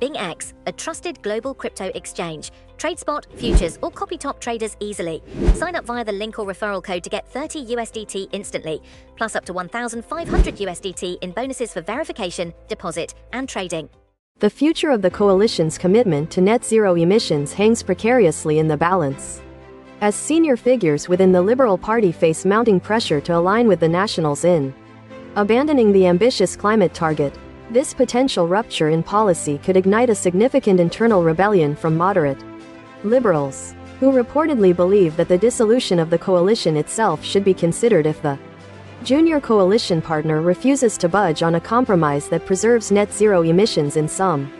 BingX, a trusted global crypto exchange. Trade spot, futures, or copy top traders easily. Sign up via the link or referral code to get 30 USDT instantly, plus up to 1,500 USDT in bonuses for verification, deposit, and trading. The future of the coalition's commitment to net zero emissions hangs precariously in the balance, as senior figures within the Liberal Party face mounting pressure to align with the Nationals in abandoning the ambitious climate target. This potential rupture in policy could ignite a significant internal rebellion from moderate Liberals, who reportedly believe that the dissolution of the coalition itself should be considered if the junior coalition partner refuses to budge on a compromise that preserves net zero emissions in some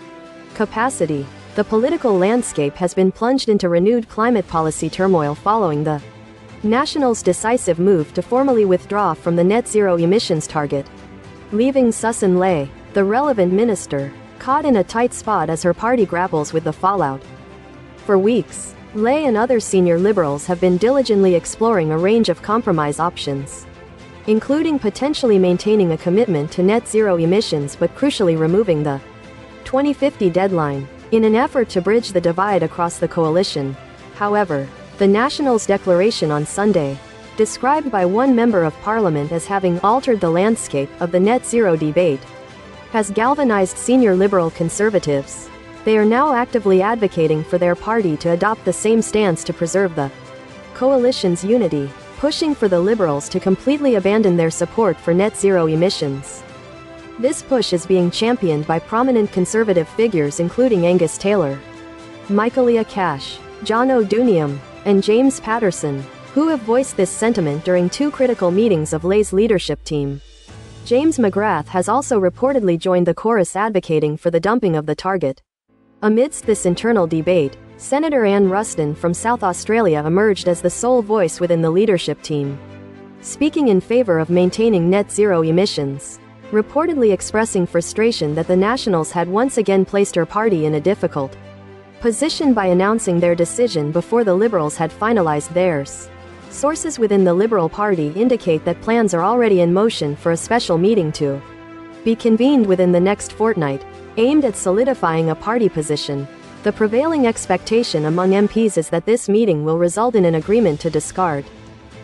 capacity. The political landscape has been plunged into renewed climate policy turmoil following the Nationals' decisive move to formally withdraw from the net zero emissions target, leaving Sussan Ley, the relevant minister, caught in a tight spot as her party grapples with the fallout. For weeks, Ley and other senior Liberals have been diligently exploring a range of compromise options, including potentially maintaining a commitment to net zero emissions but crucially removing the 2050 deadline, in an effort to bridge the divide across the coalition. However, the Nationals' declaration on Sunday, described by one member of parliament as having altered the landscape of the net zero debate, has galvanized senior Liberal conservatives. They are now actively advocating for their party to adopt the same stance to preserve the coalition's unity, pushing for the Liberals to completely abandon their support for net zero emissions. This push is being championed by prominent conservative figures including Angus Taylor, Michaelia Cash, John O'Doonium, and James Patterson, who have voiced this sentiment during two critical meetings of Ley's leadership team. James McGrath has also reportedly joined the chorus advocating for the dumping of the target. Amidst this internal debate, Senator Ann Ruston from South Australia emerged as the sole voice within the leadership team, speaking in favor of maintaining net zero emissions, reportedly expressing frustration that the Nationals had once again placed her party in a difficult position by announcing their decision before the Liberals had finalized theirs. Sources within the Liberal Party indicate that plans are already in motion for a special meeting to be convened within the next fortnight, aimed at solidifying a party position. The prevailing expectation among MPs is that this meeting will result in an agreement to discard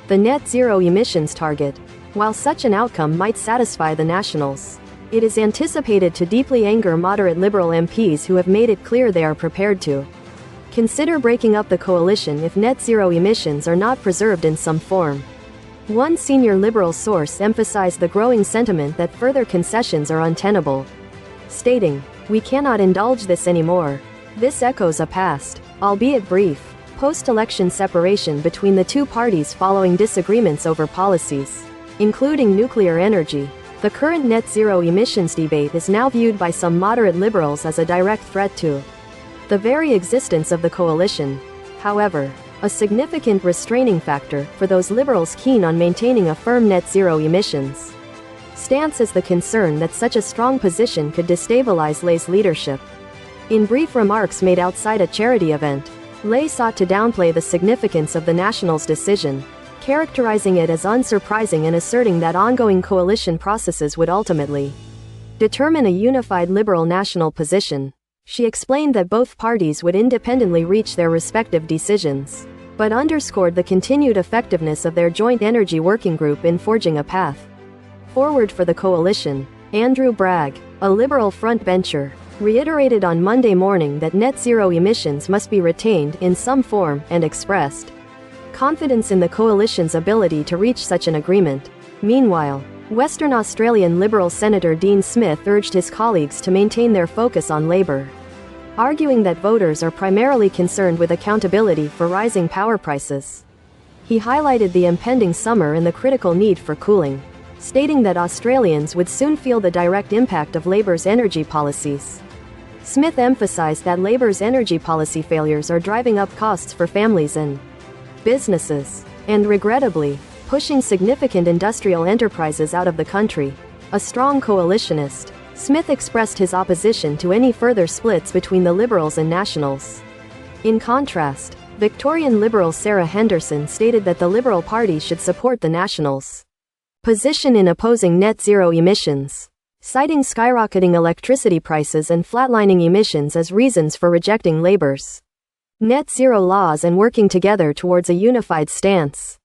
the net zero emissions target. While such an outcome might satisfy the Nationals, it is anticipated to deeply anger moderate Liberal MPs who have made it clear they are prepared to consider breaking up the coalition if net zero emissions are not preserved in some form. One senior Liberal source emphasized the growing sentiment that further concessions are untenable, stating, "We cannot indulge this anymore." This echoes a past, albeit brief, post-election separation between the two parties following disagreements over policies, including nuclear energy. The current net zero emissions debate is now viewed by some moderate Liberals as a direct threat to the very existence of the coalition. However, a significant restraining factor for those Liberals keen on maintaining a firm net zero emissions stance is the concern that such a strong position could destabilize Ley's leadership. In brief remarks made outside a charity event, Ley sought to downplay the significance of the Nationals' decision, characterizing it as unsurprising and asserting that ongoing coalition processes would ultimately determine a unified Liberal national position. She explained that both parties would independently reach their respective decisions, but underscored the continued effectiveness of their joint energy working group in forging a path forward for the coalition. Andrew Bragg, a Liberal frontbencher, reiterated on Monday morning that net zero emissions must be retained in some form and expressed confidence in the coalition's ability to reach such an agreement. Meanwhile, Western Australian Liberal Senator Dean Smith urged his colleagues to maintain their focus on Labor, arguing that voters are primarily concerned with accountability for rising power prices. He highlighted the impending summer and the critical need for cooling, stating that Australians would soon feel the direct impact of Labor's energy policies. Smith emphasized that Labor's energy policy failures are driving up costs for families and businesses, and regrettably, pushing significant industrial enterprises out of the country. A strong coalitionist, Smith expressed his opposition to any further splits between the Liberals and Nationals. In contrast, Victorian Liberal Sarah Henderson stated that the Liberal Party should support the Nationals' position in opposing net zero emissions. citing skyrocketing electricity prices and flatlining emissions as reasons for rejecting Labor's net zero laws and working together towards a unified stance.